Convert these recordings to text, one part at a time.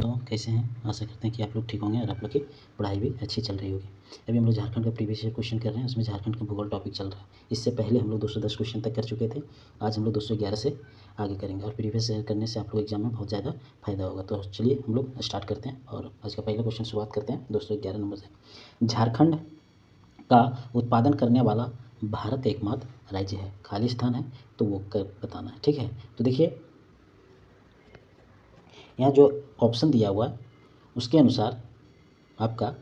दोस्तों, कैसे हैं? आशा करते हैं कि आप लोग ठीक होंगे और आप लोग की पढ़ाई भी अच्छी चल रही होगी। अभी हम लोग झारखंड का प्रीवियस ईयर क्वेश्चन कर रहे हैं, उसमें झारखंड का भूगोल टॉपिक चल रहा है। इससे पहले हम लोग 210 क्वेश्चन तक कर चुके थे। आज हम लोग 211 से आगे करेंगे और प्रीवियस ईयर करने से आप लोग एग्जाम में बहुत ज़्यादा फायदा होगा। तो चलिए हम लोग स्टार्ट करते हैं और आज का पहला क्वेश्चन शुरुआत करते हैं 211 नंबर से। झारखंड का उत्पादन करने वाला भारत एकमात्र राज्य है, खाली स्थान है तो वो बताना है। ठीक है, तो देखिए यहाँ जो ऑप्शन दिया हुआ है उसके अनुसार आपका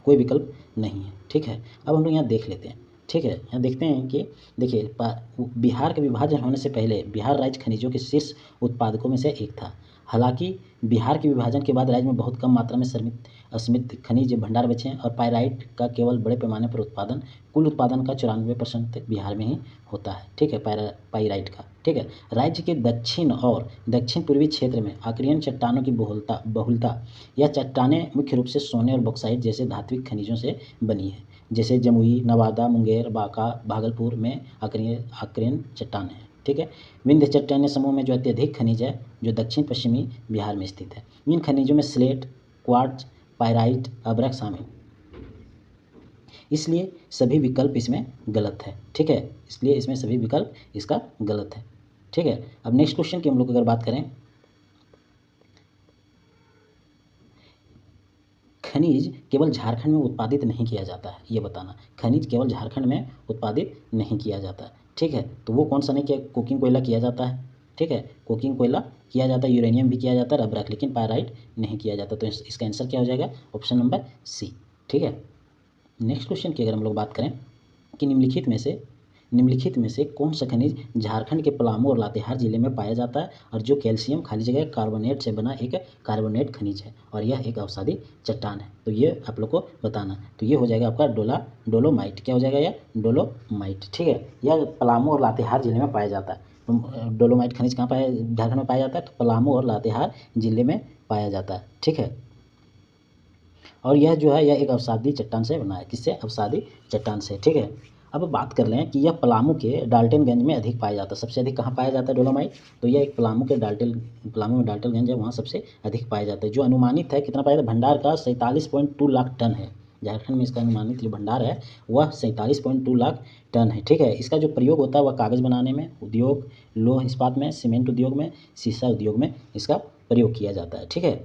कोई विकल्प नहीं है। ठीक है, अब हम लोग यहाँ देख लेते हैं। ठीक है, यहाँ देखते हैं कि देखिए बिहार के विभाजन होने से पहले बिहार राज्य खनिजों के शीर्ष उत्पादकों में से एक था। हालांकि बिहार के विभाजन के बाद राज्य में बहुत कम मात्रा में समृद्ध खनिज भंडार बचे हैं और पाइराइट का केवल बड़े पैमाने पर उत्पादन, कुल उत्पादन का 94% तक बिहार में ही होता है। ठीक है, पाइराइट का। ठीक है, राज्य के दक्षिण और दक्षिण पूर्वी क्षेत्र में आक्रियन चट्टानों की बहुलता यह चट्टानें मुख्य रूप से सोने और बॉक्साइट जैसे धात्विक खनिजों से बनी है। जैसे जमुई, नवादा, मुंगेर, बांका, भागलपुर में आक्रियन चट्टान है। ठीक है, विंध्य चट्टानी समूह में जो अत्यधिक खनिज है जो दक्षिण पश्चिमी बिहार में स्थित है। इन खनिजों में स्लेट, क्वार्ट्ज, पाइराइट, अभ्रक शामिल, इसलिए सभी विकल्प इसमें गलत है। ठीक है, इसलिए इसमें सभी विकल्प इसका गलत है। ठीक है, अब नेक्स्ट क्वेश्चन की हम लोग अगर बात करें, खनिज केवल झारखंड में उत्पादित नहीं किया जाता है, ये बताना। खनिज केवल झारखंड में उत्पादित नहीं किया जाता है। ठीक है, तो वो कौन सा नहीं किया? कोकिंग कोयला किया जाता है। ठीक है, कोकिंग कोयला किया जाता है, यूरेनियम भी किया जाता है, अभ्रक, लेकिन पाइराइट नहीं किया जाता। तो इसका आंसर क्या हो जाएगा? Option number C. ठीक है, नेक्स्ट क्वेश्चन की अगर हम लोग बात करें कि निम्नलिखित में से कौन सा खनिज झारखंड के पलामू और लातेहार जिले में पाया जाता है और जो कैल्शियम खाली जगह कार्बोनेट से बना एक कार्बोनेट खनिज है और यह एक अवसादी चट्टान है। तो ये आप लोग को बताना। तो ये हो जाएगा आपका डोलोमाइट। क्या हो जाएगा? यह डोलोमाइट। ठीक है, यह पलामू और लातेहार जिले में पाया जाता है। डोलोमाइट खनिज कहाँ पाया झारखंड में पाया जाता है? तो पलामू और लातेहार जिले में पाया जाता है। ठीक है, और यह जो है यह एक अवसादी चट्टान से बना है। किससे? अवसादी चट्टान से। ठीक है, अब बात कर लें कि यह पलामू के डाल्टनगंज में अधिक पाया जाता है। सबसे अधिक कहाँ पाया जाता है डोलोमाइट? तो यह एक पलामू में डाल्टनगंज है, वहाँ सबसे अधिक पाया जाता है। जो अनुमानित है कितना पाया जाता है? भंडार का 47.2 लाख टन है। झारखंड में इसका अनुमानित जो भंडार है वह 47.2 लाख टन है। ठीक है, इसका जो प्रयोग होता है वह कागज़ बनाने में, उद्योग, लौह इस्पात में, सीमेंट उद्योग में, शीशा उद्योग में इसका प्रयोग किया जाता है। ठीक है,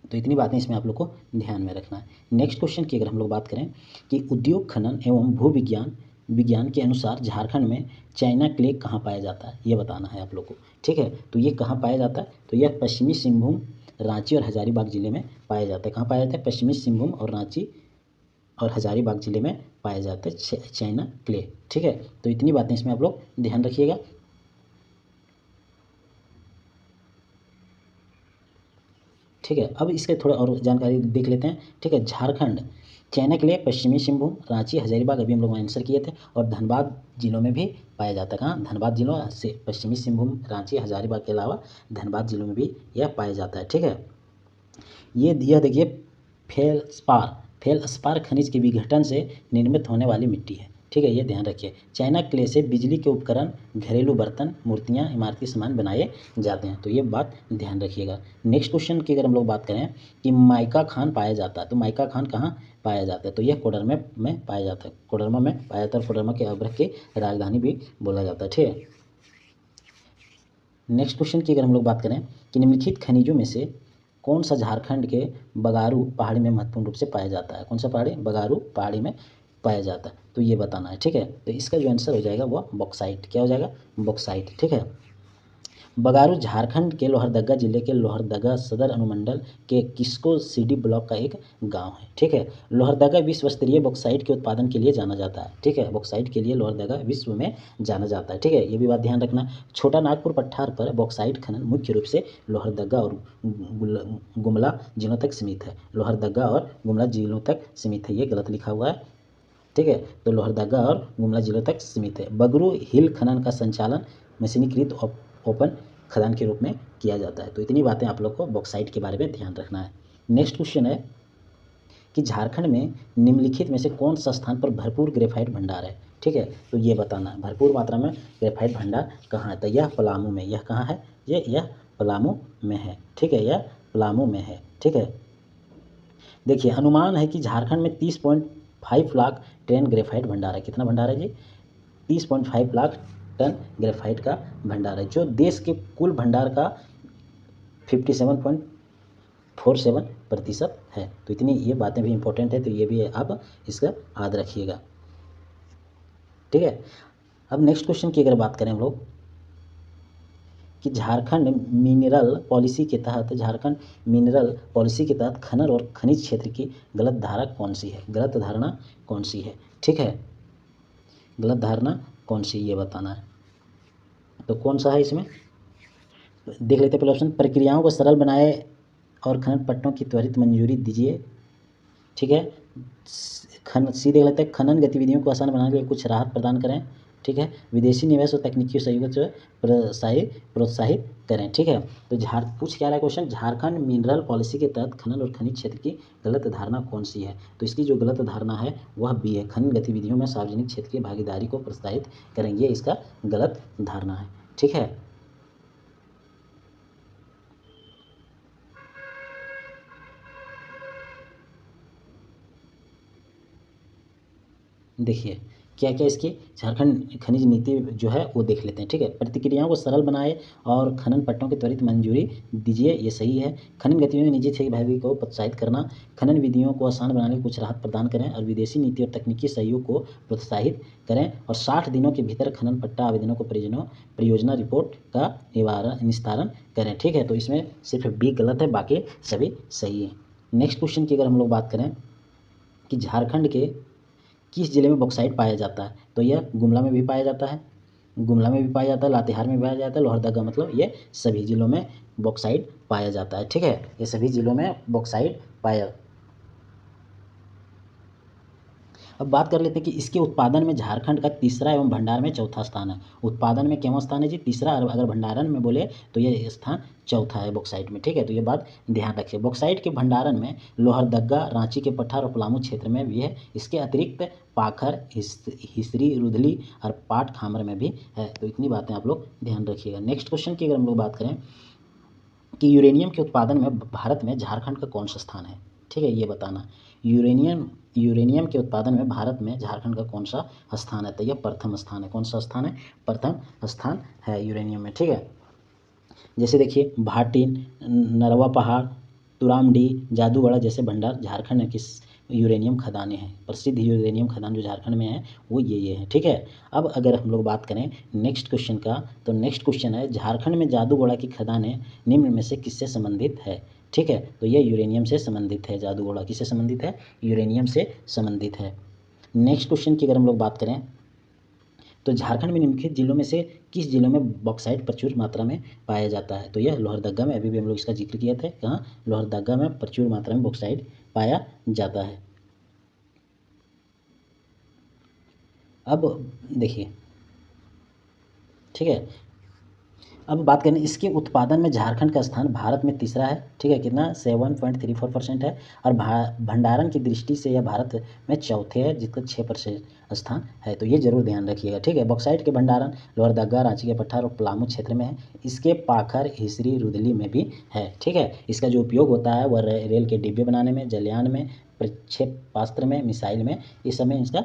तो इतनी बातें इसमें आप लोग को ध्यान में रखना है। नेक्स्ट क्वेश्चन की अगर हम लोग बात करें कि उद्योग खनन एवं भू विज्ञान के अनुसार झारखंड में चाइना क्ले कहाँ पाया जाता है, ये बताना है आप लोग को। ठीक है, तो ये कहाँ पाया जाता है? तो यह पश्चिमी सिंहभूम, रांची और हजारीबाग जिले में पाया जाता है। कहाँ पाया जाता है? पश्चिमी सिंहभूम और रांची और हजारीबाग जिले में पाया जाता है चाइना क्ले। ठीक है, तो इतनी बातें इसमें आप लोग ध्यान रखिएगा। ठीक है, अब इसके थोड़ा और जानकारी देख लेते हैं। ठीक है, झारखंड चाइना के लिए पश्चिमी सिंहभूम, रांची, हजारीबाग अभी हम लोग आंसर किए थे, और धनबाद जिलों में भी पाया जाता है। कहाँ? धनबाद जिलों से पश्चिमी सिंहभूम, रांची, हजारीबाग के अलावा धनबाद जिलों में भी यह पाया जाता है। ठीक है, यह देखिए फेल्सपार खनिज के विघटन से निर्मित होने वाली मिट्टी है। ठीक है, ये ध्यान रखिए। चाइना क्ले से बिजली के उपकरण, घरेलू बर्तन, मूर्तियाँ, इमारती सामान बनाए जाते हैं। तो ये बात ध्यान रखिएगा। नेक्स्ट क्वेश्चन की अगर हम लोग बात करें कि माइका खान पाया जाता है, तो माइका खान कहाँ पाया जाता है? तो यह कोडरमा में पाया जाता है। कोडरमा में पाया जाता है, कोडरमा के अभ्रक की राजधानी भी बोला जाता है। ठीक है, नेक्स्ट क्वेश्चन की अगर हम लोग बात करें कि निम्नलिखित खनिजों में से कौन सा झारखंड के बगारू पहाड़ी में महत्वपूर्ण रूप से पाया जाता है? कौन सा पहाड़ी? बगारू पहाड़ी में पाया जाता है। तो ये बताना है। ठीक है, तो इसका जो आंसर हो जाएगा वह बॉक्साइट। क्या हो जाएगा? बॉक्साइट। ठीक है, बगारू झारखंड के लोहरदगा जिले के लोहरदगा सदर अनुमंडल के किस्को सीडी ब्लॉक का एक गांव है। ठीक है, लोहरदगा विश्व स्तरीय बॉक्साइट के उत्पादन के लिए जाना जाता है। ठीक है, बॉक्साइट के लिए लोहरदगा विश्व में जाना जाता है। ठीक है, ये भी बात ध्यान रखना। छोटा नागपुर पठार पर बॉक्साइट खनन मुख्य रूप से लोहरदगा और गुमला जिलों तक सीमित है। लोहरदगा और गुमला जिलों तक सीमित है, ये गलत लिखा हुआ है। ठीक है, तो लोहरदगा और गुमला जिलों तक सीमित है। बगरू हिल खनन का संचालन मशीनीकृत ओपन खदान के रूप में किया जाता है। तो इतनी बातें आप लोग को बॉक्साइट के बारे में ध्यान रखना है। नेक्स्ट क्वेश्चन है कि झारखंड में निम्नलिखित में से कौन सा स्थान पर भरपूर ग्रेफाइट भंडार है? ठीक है, तो ये बताना है भरपूर मात्रा में ग्रेफाइट भंडार कहाँ है? तो यह पलामू में। यह कहाँ है? यह पलामू में है, ठीक है, यह पलामू में है, ठीक है। देखिए अनुमान है कि झारखंड में 30.5 लाख टन ग्रेफाइट भंडार है। कितना भंडार है जी? 30.5 लाख टन ग्रेफाइट का भंडार है, जो देश के कुल भंडार का 57.47% है। तो इतनी ये बातें भी इंपॉर्टेंट है, तो ये भी आप इसका याद रखिएगा, ठीक है। अब नेक्स्ट क्वेश्चन की अगर बात करें हम लोग कि झारखंड मिनरल पॉलिसी के तहत खनन और खनिज क्षेत्र की गलत धारणा कौन सी है, ठीक है। गलत धारणा कौन सी, ये बताना है। तो कौन सा है इसमें, देख लेते हैं पहले ऑप्शन। प्रक्रियाओं को सरल बनाए और खनन पट्टों की त्वरित मंजूरी दीजिए, ठीक है। सी देख लेते हैं। खनन गतिविधियों को आसान बनाने के लिए कुछ राहत प्रदान करें, ठीक है। विदेशी निवेश और तकनीकी सहयोग से प्रोत्साहित करें, ठीक है। तो पूछ क्या रहा है क्वेश्चन, झारखंड मिनरल पॉलिसी के तहत खनन और खनिज क्षेत्र की गलत धारणा कौन सी है। तो इसकी जो गलत धारणा है वह बी है, खनन गतिविधियों में सार्वजनिक क्षेत्र की भागीदारी को प्रोत्साहित करेंगे, इसका गलत धारणा है, ठीक है। देखिए क्या क्या इसकी झारखंड खनिज नीति जो है वो देख लेते हैं, ठीक है। प्रतिक्रियाओं को सरल बनाए और खनन पट्टों की त्वरित मंजूरी दीजिए, ये सही है। खनन गतिविधियों में निजी क्षेत्र की भागीदारी को प्रोत्साहित करना, खनन विधियों को आसान बनाने के कुछ राहत प्रदान करें और विदेशी नीति और तकनीकी सहयोग को प्रोत्साहित करें, और 60 दिनों के भीतर खनन पट्टा आवेदनों को परियोजना रिपोर्ट का निस्तारण करें, ठीक है। तो इसमें सिर्फ बी गलत है, बाकी सभी सही है। नेक्स्ट क्वेश्चन की अगर हम लोग बात करें कि झारखंड के किस जिले में बॉक्साइट पाया जाता है, तो यह गुमला में भी पाया जाता है, लातेहार में भी पाया जाता है, लोहरदगा, मतलब ये सभी जिलों में बॉक्साइट पाया जाता है, ठीक है। ये सभी जिलों में बॉक्साइट पाया। अब बात कर लेते हैं कि इसके उत्पादन में झारखंड का तीसरा एवं भंडार में चौथा स्थान है। उत्पादन में केवल स्थान है जी तीसरा, और अगर भंडारण में बोले तो ये स्थान चौथा है बॉक्साइट में, ठीक है। तो ये बात ध्यान रखिए। बॉक्साइट के भंडारण में लोहरदगा, रांची के पठार और पलामू क्षेत्र में भी है। इसके अतिरिक्त पाखर, हिसरी, रुधली और पाट खामर में भी है। तो इतनी बातें आप लोग ध्यान रखिएगा। नेक्स्ट क्वेश्चन की अगर हम लोग बात करें कि यूरेनियम के उत्पादन में भारत में झारखंड का कौन सा स्थान है, ठीक है, ये बताना। यूरेनियम के उत्पादन में भारत में झारखंड का कौन सा स्थान है, तो यह प्रथम स्थान है। कौन सा स्थान है, प्रथम स्थान है यूरेनियम में, ठीक है। जैसे देखिए भाटी, नरवा पहाड़, तुरामडी, जादूगढ़ा जैसे भंडार झारखंड की यूरेनियम खदानें हैं। प्रसिद्ध यूरेनियम खदान जो झारखंड में है वो ये है, ठीक है। अब अगर हम लोग बात करें नेक्स्ट क्वेश्चन का, तो नेक्स्ट क्वेश्चन है झारखंड में जादूगढ़ा की खदानें निम्न में से किससे संबंधित है, ठीक है। तो यह यूरेनियम से संबंधित है। जादूगढ़ा किससे संबंधित है, यूरेनियम से संबंधित है। नेक्स्ट क्वेश्चन की अगर हम लोग बात करें तो झारखंड में निम्नलिखित जिलों में से किस जिलों में बॉक्साइट प्रचुर मात्रा में पाया जाता है, तो यह लोहरदगा में, अभी भी हम लोग इसका जिक्र किए थे, कहाँ, लोहरदगा में प्रचुर मात्रा में बॉक्साइट पाया जाता है। अब देखिए, ठीक है, अब बात करें इसके उत्पादन में झारखंड का स्थान भारत में तीसरा है, ठीक है। कितना, 7.34% है। और भंडारण की दृष्टि से यह भारत में चौथे है, जिसका 6% स्थान है। तो ये जरूर ध्यान रखिएगा, ठीक है। बॉक्साइट के भंडारण लोहरदगा, रांची के पठार और पलामू क्षेत्र में है। इसके पाखर, हिसरी, रुधली में भी है, ठीक है। इसका जो उपयोग होता है वह रेल के डिब्बे बनाने में, जलयान में, प्रक्षेपास्त्र में, मिसाइल में, इस समय इसका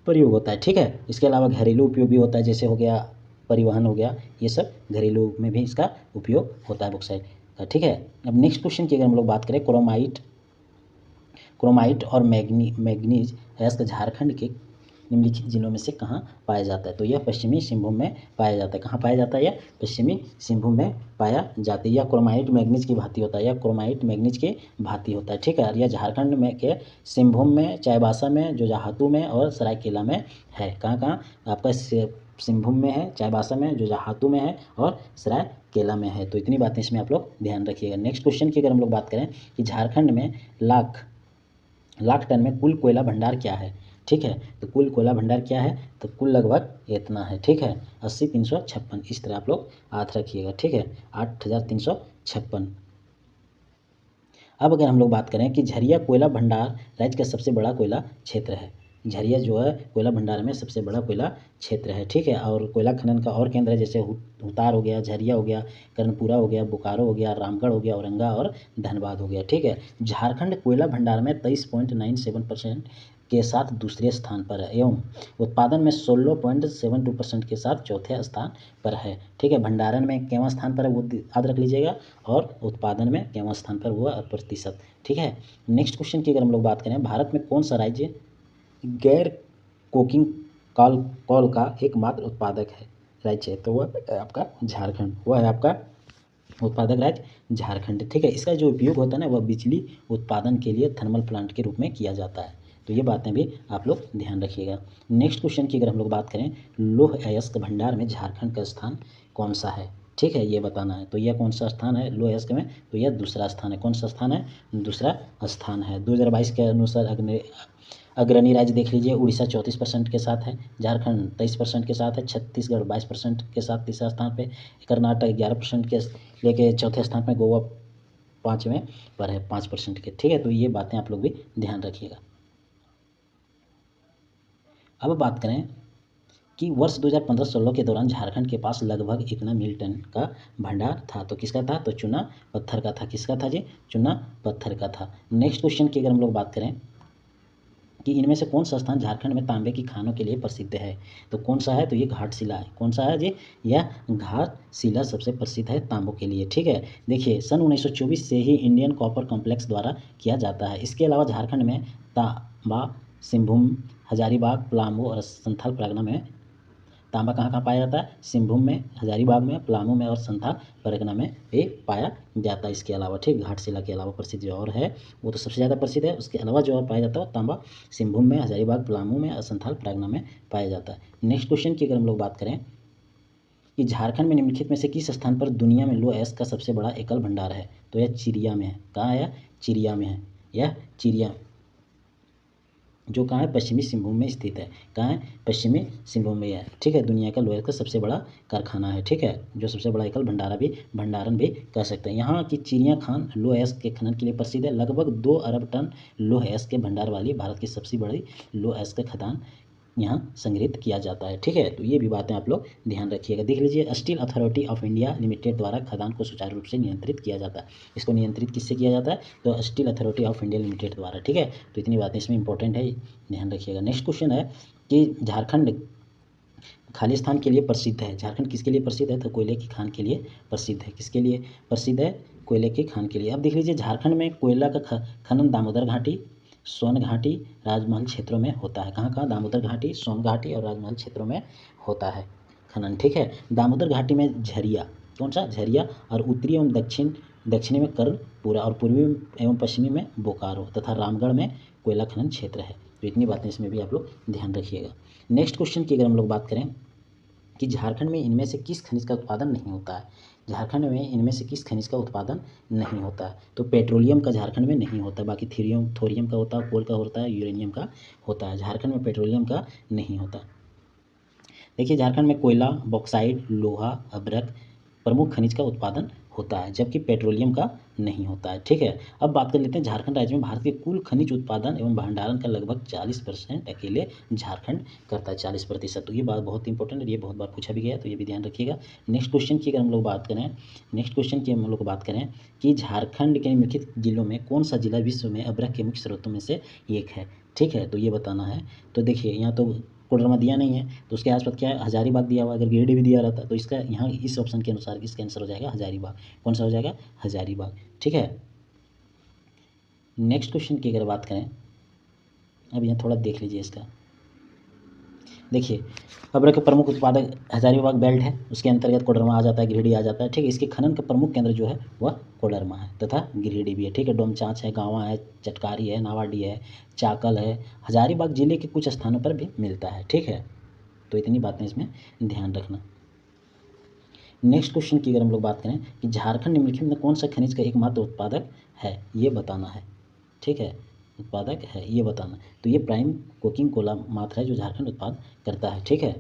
प्रयोग होता है, ठीक है। इसके अलावा घरेलू उपयोग भी होता है, जैसे हो गया परिवहन हो गया, ये सब घरेलू में भी इसका उपयोग होता है बॉक्साइट का, ठीक है। अब नेक्स्ट क्वेश्चन की अगर हम लोग बात करें क्रोमाइट और मैग्नीज अयस्क झारखंड के निम्नलिखित जिलों में से कहाँ पाया जाता है, तो यह पश्चिमी सिंहभूम में पाया जाता है। कहाँ पाया जाता है, यह पश्चिमी सिंहभूम में पाया जाता है। यह क्रोमाइट मैग्नीज की भांति होता है, यह क्रोमाइट मैग्नीज के भांति होता है, ठीक है। और यह झारखंड में के सिंहभूम में, चाईबासा में, जोजाहतू में और सरायकेला में है। कहाँ आपका सिंहभूम में है, चाईबासा में, जोजाहतू में है और सरायकेला में है। तो इतनी बातें इसमें आप लोग ध्यान रखिएगा। नेक्स्ट क्वेश्चन की अगर हम लोग बात करें कि झारखंड में लाख टन में कुल कोयला भंडार क्या है, ठीक है। तो कुल कोयला भंडार क्या है, तो कुल लगभग इतना है, ठीक है, 80,356। इस तरह आप लोग याद रखिएगा, ठीक है, 8,356। अब अगर हम लोग बात करें कि झरिया कोयला भंडार राज्य का सबसे बड़ा कोयला क्षेत्र है, झरिया जो है कोयला भंडार में सबसे बड़ा कोयला क्षेत्र है, ठीक है। और कोयला खनन का और केंद्र है जैसे हुतार हो गया, झरिया हो गया, कर्णपुरा हो गया, बोकारो हो गया, रामगढ़ हो गया, औरंगा और धनबाद हो गया, ठीक है। झारखंड कोयला भंडार में 23.97% के साथ दूसरे स्थान पर है एवं उत्पादन में 16.72% के साथ चौथे स्थान पर है, ठीक है। भंडारण में केवां स्थान पर है वो याद रख लीजिएगा, और उत्पादन में केवां स्थान पर हुआ प्रतिशत, ठीक है। नेक्स्ट क्वेश्चन की अगर हम लोग बात करें, भारत में कौन सा राज्य गैर कोकिंग कॉल का एकमात्र उत्पादक है राज्य है, तो वह है आपका झारखंड, वह है आपका उत्पादक राज्य झारखंड, ठीक है। इसका जो उपयोग होता है ना वह बिजली उत्पादन के लिए थर्मल प्लांट के रूप में किया जाता है, तो ये बातें भी आप लोग ध्यान रखिएगा। नेक्स्ट क्वेश्चन की अगर हम लोग बात करें, लौह अयस्क भंडार में झारखंड का स्थान कौन सा है, ठीक है, ये बताना है। तो यह कौन सा स्थान है लौह अयस्क में, तो यह दूसरा स्थान है। कौन सा स्थान है, दूसरा स्थान है। 2022 के अनुसार अग्रणी राज्य देख लीजिए, उड़ीसा 34% के साथ है, झारखंड 23% के साथ है, छत्तीसगढ़ 22% के साथ तीसरा स्थान पे, कर्नाटक 11% के लेके चौथे स्थान पे, गोवा 5वें पर है 5% के, ठीक है। तो ये बातें आप लोग भी ध्यान रखिएगा। अब बात करें कि वर्ष 2015-16 के दौरान झारखंड के पास लगभग इतना मिल टन का भंडार था, तो किसका था, तो चूना पत्थर का था। किसका था जी, चूना पत्थर का था। नेक्स्ट क्वेश्चन की अगर हम लोग बात करें कि इनमें से कौन सा स्थान झारखंड में तांबे की खानों के लिए प्रसिद्ध है, तो कौन सा है, तो ये घाटशिला है। कौन सा है जी, यह घाटशिला सबसे प्रसिद्ध है तांबों के लिए, ठीक है। देखिए सन 1924 से ही इंडियन कॉपर कॉम्प्लेक्स द्वारा किया जाता है। इसके अलावा झारखंड में तांबा, सिंहभूम, हजारीबाग, पलामू और संथाल परगना में तांबा कहाँ कहाँ पाया जाता है, सिंहभूम में, हजारीबाग में, पलामू में और संथाल परगना में ये पाया जाता है। इसके अलावा, ठीक, घाटशिला के अलावा प्रसिद्ध जो और है वो तो सबसे ज़्यादा प्रसिद्ध है, उसके अलावा जो और पाया जाता है तांबा सिंहभूम में, हजारीबाग, पलामू में और संथाल परगना में पाया जाता है। नेक्स्ट क्वेश्चन की अगर हम लोग बात करें कि झारखंड में निम्नलिखित में से किस स्थान पर दुनिया में लौह अयस्क का सबसे बड़ा एकल भंडार है, तो यह चिरिया में है। कहाँ है, चिरिया में है, यह चिरिया जो कहाँ है, पश्चिमी सिंहभूम में स्थित है। कहाँ है, पश्चिमी सिंहभूम में है, ठीक है। दुनिया का लोहे का सबसे बड़ा कारखाना है, ठीक है, जो सबसे बड़ा एकल भंडारण भी कह सकते हैं। यहाँ की चिड़िया खान लौह अयस्क के खनन के लिए प्रसिद्ध है। लगभग 2 अरब टन लौह अयस्क के भंडार वाली भारत की सबसे बड़ी लौह अयस्क का खदान यहाँ संग्रहित किया जाता है, ठीक है। तो ये भी बातें आप लोग ध्यान रखिएगा। देख लीजिए, steel authority of India limited द्वारा खदान को सुचारू रूप से नियंत्रित किया जाता है। इसको नियंत्रित किससे किया जाता है, तो steel authority of India limited द्वारा, ठीक है। तो इतनी बातें इसमें इंपॉर्टेंट है, ध्यान रखिएगा। नेक्स्ट क्वेश्चन है कि झारखंड खालिस्तान के लिए प्रसिद्ध है। झारखंड किसके लिए प्रसिद्ध है, तो कोयले की खान के लिए प्रसिद्ध है। किसके लिए प्रसिद्ध है, कोयले की खान के लिए। अब देख लीजिए, झारखंड में कोयला का खनन दामोदर घाटी, सोन घाटी, राजमहल क्षेत्रों में होता है। कहाँ कहाँ, दामोदर घाटी, सोन घाटी और राजमहल क्षेत्रों में होता है खनन, ठीक है। दामोदर घाटी में झरिया, कौन सा, झरिया, और उत्तरी एवं दक्षिणी में कर्णपुरा और पूर्वी एवं पश्चिमी में बोकारो तथा रामगढ़ में कोयला खनन क्षेत्र है। तो इतनी बातें इसमें भी आप लोग ध्यान रखिएगा। नेक्स्ट क्वेश्चन की अगर हम लोग बात करें कि झारखंड में इनमें से किस खनिज का उत्पादन नहीं होता है। झारखंड में इनमें से किस खनिज का उत्पादन नहीं होता है, तो पेट्रोलियम का झारखंड में नहीं होता, बाकी थोरियम का होता है, कोल का होता है, यूरेनियम का होता है। झारखंड में पेट्रोलियम का नहीं होता। देखिए, झारखंड में कोयला, बॉक्साइट, लोहा, अभ्रक प्रमुख खनिज का उत्पादन होता है, जबकि पेट्रोलियम का नहीं होता है, ठीक है। अब बात कर लेते हैं, झारखंड राज्य में भारत के कुल खनिज उत्पादन एवं भंडारण का लगभग 40% अकेले झारखंड करता है, 40%। तो ये बात बहुत इंपॉर्टेंट है, ये बहुत बार पूछा भी गया, तो ये भी ध्यान रखिएगा। नेक्स्ट क्वेश्चन की अगर हम लोग बात करें कि झारखंड के निम्नलिखित जिलों में कौन सा जिला विश्व में अभ्रक के मुख्य स्रोतों में से एक है, ठीक है, तो ये बताना है। तो देखिए, यहाँ तो कोडरमा दिया नहीं है, तो उसके आसपास क्या है, हजारीबाग दिया हुआ है। अगर गिरिडीह भी दिया रहता तो इसका यहाँ इस ऑप्शन के अनुसार इसका आंसर हो जाएगा हजारीबाग। कौन सा हो जाएगा, हजारीबाग, ठीक है। नेक्स्ट क्वेश्चन की अगर बात करें, अब यहाँ थोड़ा देख लीजिए इसका। देखिए, अभ्रक का प्रमुख उत्पादक हजारीबाग बेल्ट है, उसके अंतर्गत कोडरमा आ जाता है, गिरिडीह आ जाता है, ठीक है। इसके खनन का प्रमुख केंद्र जो है वह कोडरमा है तथा गिरिडीह भी है, ठीक है। डोमचांच है, गाँवा है, चटकारी है, नावाडीह है, चाकल है, हजारीबाग जिले के कुछ स्थानों पर भी मिलता है, ठीक है। तो इतनी बातें इसमें ध्यान रखना। नेक्स्ट क्वेश्चन की अगर हम लोग बात करें कि झारखंड निम्नलिखित में कौन सा खनिज का एकमात्र उत्पादक है, ये बताना है, ठीक है, उत्पादक है ये बताना। तो ये प्राइम कोकिंग कोला मात्रा है जो झारखंड उत्पाद करता है, ठीक है।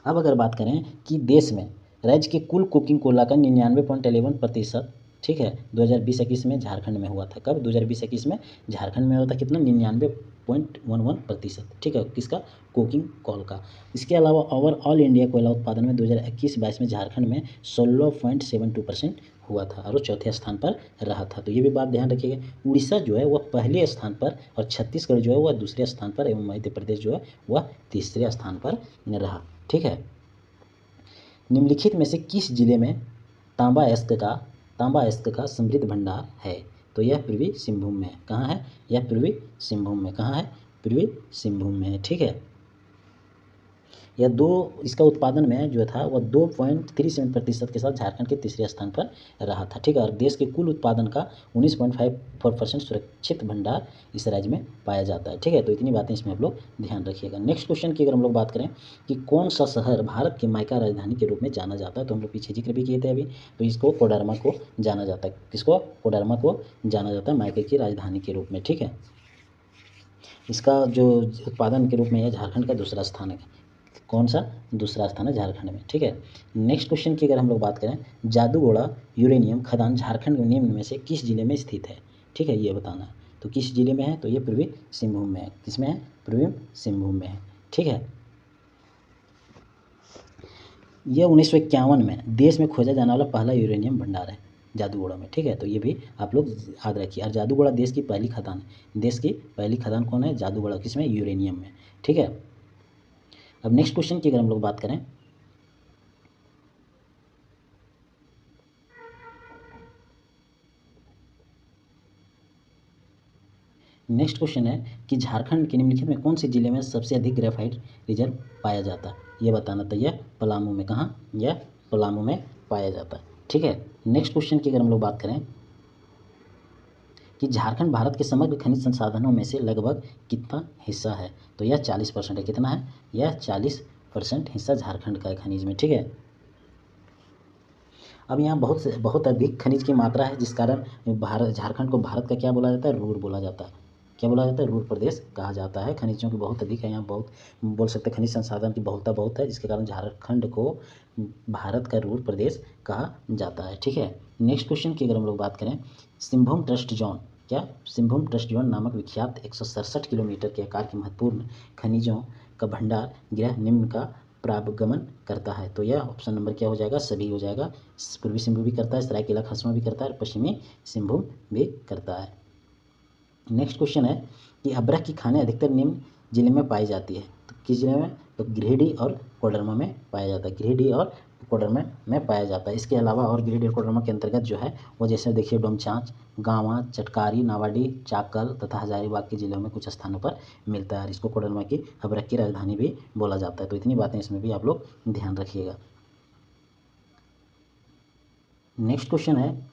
अब अगर बात करें कि देश में राज्य के कुल कोकिंग कोला का 99.11% ठीक है। 2020-21 में झारखंड में हुआ था। कब? 2020-21 में झारखंड में हुआ था। कितना? 99.11%। ठीक है, किसका? कोकिंग कोल का। इसके अलावा ओवरऑल इंडिया कोयला उत्पादन में 2021-22 में झारखंड में 16.72% हुआ था और वो चौथे स्थान पर रहा था। तो ये भी बात ध्यान रखिएगा। उड़ीसा जो है वह पहले स्थान पर और छत्तीसगढ़ जो है वह दूसरे स्थान पर एवं मध्य प्रदेश जो है वह तीसरे स्थान पर रहा। ठीक है। निम्नलिखित में से किस जिले में तांबा अयस्क का समृद्ध भंडार है? तो यह पूर्वी सिंहभूम में है। कहाँ है? यह पूर्वी सिंहभूम में। कहाँ है? पूर्वी सिंहभूम में है। ठीक है। यह इसका उत्पादन में जो था वह 2.37% के साथ झारखंड के तीसरे स्थान पर रहा था। ठीक है। और देश के कुल उत्पादन का 19.54% सुरक्षित भंडार इस राज्य में पाया जाता है। ठीक है। तो इतनी बातें इसमें आप लोग ध्यान रखिएगा। नेक्स्ट क्वेश्चन की अगर हम लोग बात करें कि कौन सा शहर भारत की माइका राजधानी के रूप में जाना जाता है, तो हम लोग पीछे जिक्र भी किए थे अभी। तो इसको कोडरमा को जाना जाता है। किसको? कोडरमा को जाना जाता है माइका की राजधानी के रूप में। ठीक है। इसका जो उत्पादन के रूप में है झारखंड का दूसरा स्थान है। कौन सा? दूसरा स्थान है झारखंड में। ठीक है। नेक्स्ट क्वेश्चन की अगर हम लोग बात करें, जादूगोड़ा यूरेनियम खदान झारखंड के निम्न में से किस जिले में स्थित है? ठीक है, ये बताना है। तो किस जिले में है? तो ये पूर्वी सिंहभूम में है। किसमें है? पूर्वी सिंहभूम में है। ठीक है। यह 1951 में देश में खोजा जाने वाला पहला यूरेनियम भंडार है जादूगोड़ा में। ठीक है। तो ये भी आप लोग याद रखिए। और जादूगोड़ा देश की पहली खदान है। देश की पहली खदान कौन है? जादूगोड़ा। किसमें? यूरेनियम में। ठीक है। अब नेक्स्ट क्वेश्चन की अगर हम लोग बात करें, नेक्स्ट क्वेश्चन है कि झारखंड के निम्नलिखित में कौन से जिले में सबसे अधिक ग्रेफाइट रिजर्व पाया जाता है? ये बताना। तो यह पलामू में। कहाँ? यह पलामू में पाया जाता है। ठीक है। नेक्स्ट क्वेश्चन की अगर हम लोग बात करें कि झारखंड भारत के समग्र खनिज संसाधनों में से लगभग कितना हिस्सा है? तो यह 40% है। कितना है? यह 40% हिस्सा झारखंड का है खनिज में। ठीक है। अब यहाँ बहुत अधिक खनिज की मात्रा है, जिस कारण झारखंड को भारत का क्या बोला जाता है? रूर बोला जाता है। क्या बोला जाता है? रूर प्रदेश कहा जाता है। खनिजों की बहुत अधिक है यहाँ। बहुत बोल सकते हैं खनिज संसाधन की बहुलता बहुत है, जिसके कारण झारखंड को भारत का रूर प्रदेश कहा जाता है। ठीक है। नेक्स्ट क्वेश्चन की अगर हम लोग बात करें, सिंहभूम ट्रस्ट जोन, क्या? सिंहभूम ट्रस्ट जोन नामक विख्यात 167 किलोमीटर के आकार की महत्वपूर्ण खनिजों का भंडार गृह निम्न का प्रावगमन करता है? तो यह ऑप्शन नंबर क्या हो जाएगा? सभी हो जाएगा। पूर्वी सिंहभूम भी करता है, सरायकेला खरसावां भी करता है और पश्चिमी सिंहभूम भी करता है। नेक्स्ट क्वेश्चन है कि अब्रख की खानें अधिकतर निम्न जिले में पाई जाती है। तो किस जिले में? तो गिरिडीह और कोडरमा में पाया जाता है। गिरिडीह और कोडरमा में पाया जाता है। इसके अलावा और गिरिडीह और कोडरमा के अंतर्गत जो है वो जैसे देखिए डोमचांच, गांवा, चटकारी, नावाडीह, चाकल तथा हजारीबाग के जिलों में कुछ स्थानों पर मिलता है। और इसको कोडरमा की अब्रख की राजधानी भी बोला जाता है। तो इतनी बातें इसमें भी आप लोग ध्यान रखिएगा। नेक्स्ट क्वेश्चन है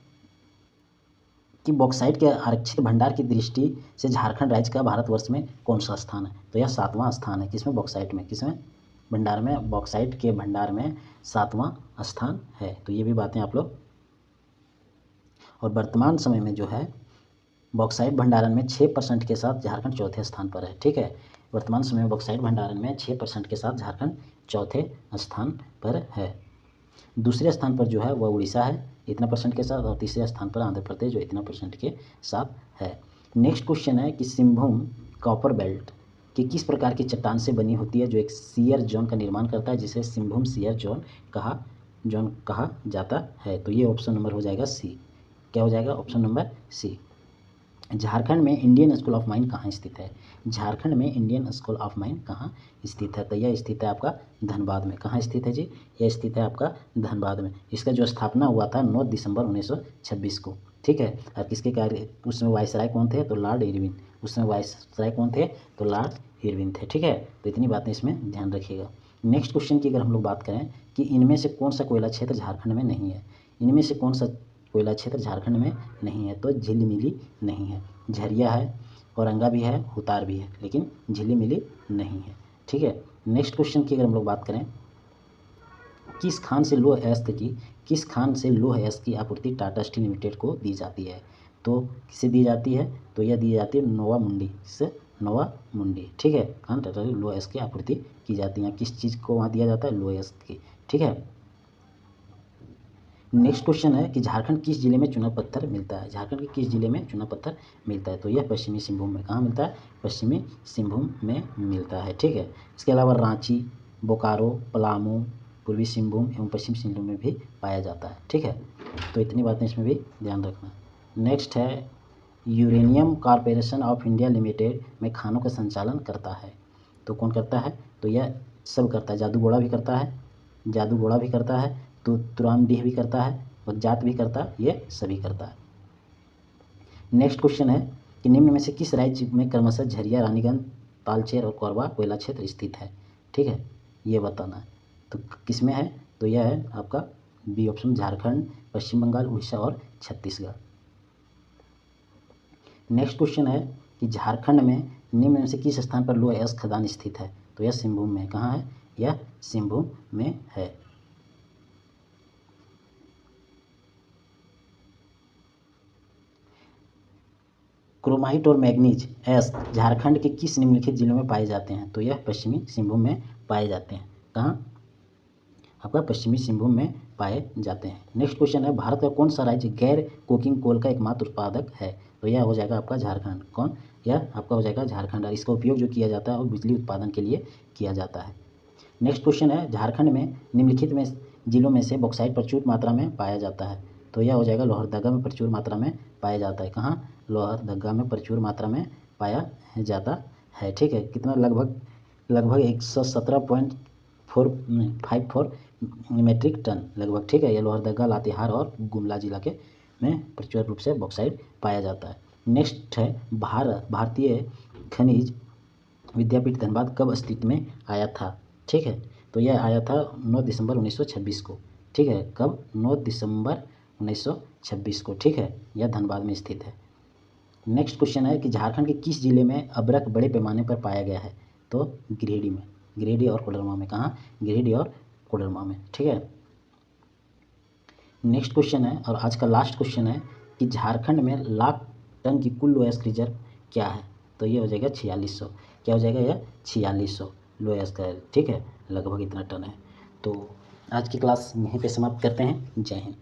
कि बॉक्साइट के आरक्षित भंडार की दृष्टि से झारखंड राज्य का भारतवर्ष में कौन सा स्थान है? तो यह 7वां स्थान है। किसमें? बॉक्साइट में। किसमें? भंडार में। बॉक्साइट के भंडार में 7वां स्थान है। तो ये भी बातें आप लोग। और वर्तमान समय में जो है बॉक्साइट भंडारण में 6% के साथ झारखंड चौथे स्थान पर है। ठीक है। वर्तमान समय में बॉक्साइट भंडारण में 6% के साथ झारखंड चौथे स्थान पर है। दूसरे स्थान पर जो है वह उड़ीसा है इतना परसेंट के साथ, और तीसरे स्थान पर आंध्र प्रदेश जो इतना परसेंट के साथ है। नेक्स्ट क्वेश्चन है कि सिंहभूम कॉपर बेल्ट की किस प्रकार की चट्टान से बनी होती है जो एक शियर जोन का निर्माण करता है, जिसे सिंहभूम शियर जोन कहा जाता है? तो ये ऑप्शन नंबर हो जाएगा सी। क्या हो जाएगा? ऑप्शन नंबर सी। झारखंड में इंडियन स्कूल ऑफ माइन कहाँ स्थित है? झारखंड में इंडियन स्कूल ऑफ माइन कहाँ स्थित है? तो यह स्थित है आपका धनबाद में। कहाँ स्थित है जी? यह स्थित है आपका धनबाद में। इसका जो स्थापना हुआ था 9 दिसंबर 1926 को। ठीक है। और किसके कार्य उसमें वायसराय कौन थे? तो लॉर्ड इरविन। उसमें वायसराय कौन थे? तो लॉर्ड इरविन थे। ठीक है। तो इतनी बातें इसमें ध्यान रखिएगा। नेक्स्ट क्वेश्चन की अगर हम लोग बात करें कि इनमें से कौन सा कोयला क्षेत्र झारखंड में नहीं है? इनमें से कौन सा कोयला क्षेत्र झारखंड में नहीं है? तो झिल्लीमिली नहीं है। झरिया है, औरंगा भी है, हुतार भी है, लेकिन झिल्लीमिली नहीं है। ठीक है। नेक्स्ट क्वेश्चन की अगर हम लोग बात करें, किस खान से लौह अयस्क की आपूर्ति टाटा स्टील लिमिटेड को दी जाती है? तो किसे दी जाती है? तो यह दी जाती है नोवा मुंडी से। नोवा मुंडी। ठीक है। खान टाटा लौह अयस्क की आपूर्ति की जाती है। किस चीज़ को वहाँ दिया जाता है? लौह अयस्क की। ठीक है। नेक्स्ट क्वेश्चन है कि झारखंड किस जिले में चूना पत्थर मिलता है। झारखंड के किस जिले में चूना पत्थर मिलता है, तो यह पश्चिमी सिंहभूम में। कहाँ मिलता है, पश्चिमी सिंहभूम में मिलता है, ठीक है। इसके अलावा रांची, बोकारो, पलामू, पूर्वी सिंहभूम एवं पश्चिम सिंहभूम में भी पाया जाता है, ठीक है। तो इतनी बातें इसमें भी ध्यान रखना। नेक्स्ट है uranium corporation of India limited में खानों का संचालन करता है, तो कौन करता है, तो यह सब करता है। जादूगोड़ा भी करता है, जादूगोड़ा भी करता है, तो तुरामडीह भी करता है और जाट भी करता है, ये सभी करता है। नेक्स्ट क्वेश्चन है कि निम्न में से किस राज्य में क्रमशः झरिया, रानीगंज, तालचेर और कोरबा कोयला क्षेत्र स्थित है, ठीक है, ये बताना है। तो किस में है, तो यह है आपका बी ऑप्शन, झारखंड, पश्चिम बंगाल, उड़ीसा और छत्तीसगढ़। नेक्स्ट क्वेश्चन है कि झारखंड में निम्न में से किस स्थान पर लोह अयस्क खदान स्थित है, तो यह सिंहभूम में। कहाँ है, यह सिंहभूम में है। क्रोमाइट और मैग्नीज अयस्क झारखंड के किस निम्नलिखित जिलों में पाए जाते हैं, तो यह पश्चिमी सिंहभूम में पाए जाते हैं। कहाँ, आपका पश्चिमी सिंहभूम में पाए जाते हैं। नेक्स्ट क्वेश्चन है भारत का कौन सा राज्य गैर कोकिंग कोल का एकमात्र उत्पादक है, तो यह हो जाएगा आपका झारखंड। कौन, यह आपका हो जाएगा झारखंड, और इसका उपयोग जो किया जाता है वो बिजली उत्पादन के लिए किया जाता है। नेक्स्ट क्वेश्चन है झारखंड में निम्नलिखित में जिलों में से बॉक्साइट प्रचुर मात्रा में पाया जाता है, तो यह हो जाएगा लोहरदगा में प्रचुर मात्रा में पाया जाता है। कहाँ, लोहरदगा में प्रचुर मात्रा में पाया जाता है, ठीक है। कितना, लगभग 117.454 मीट्रिक टन लगभग, ठीक है। ये लोहरदगा, लातेहार और गुमला जिला के में प्रचुर रूप से बॉक्साइट पाया जाता है। नेक्स्ट है भारतीय खनिज विद्यापीठ धनबाद कब अस्तित्व में आया था, ठीक है, तो यह आया था 9 दिसंबर 1926 को, ठीक है। कब, 9 दिसंबर 1926 को, ठीक है। यह धनबाद में स्थित है। नेक्स्ट क्वेश्चन है कि झारखंड के किस जिले में अबरख बड़े पैमाने पर पाया गया है, तो गिरिडीह में, गिरिडीह और कोडरमा में। कहाँ, गिरिडीह और कोडरमा में, ठीक है। नेक्स्ट क्वेश्चन है और आज का लास्ट क्वेश्चन है कि झारखंड में लाख टन की कुल लोह अयस्क रिजर्व क्या है, तो ये हो जाएगा 4600। क्या हो जाएगा, यह 4600 लोह अयस्क है, ठीक है, लगभग इतना टन है। तो आज की क्लास यहीं पे समाप्त करते हैं। जय हिंद।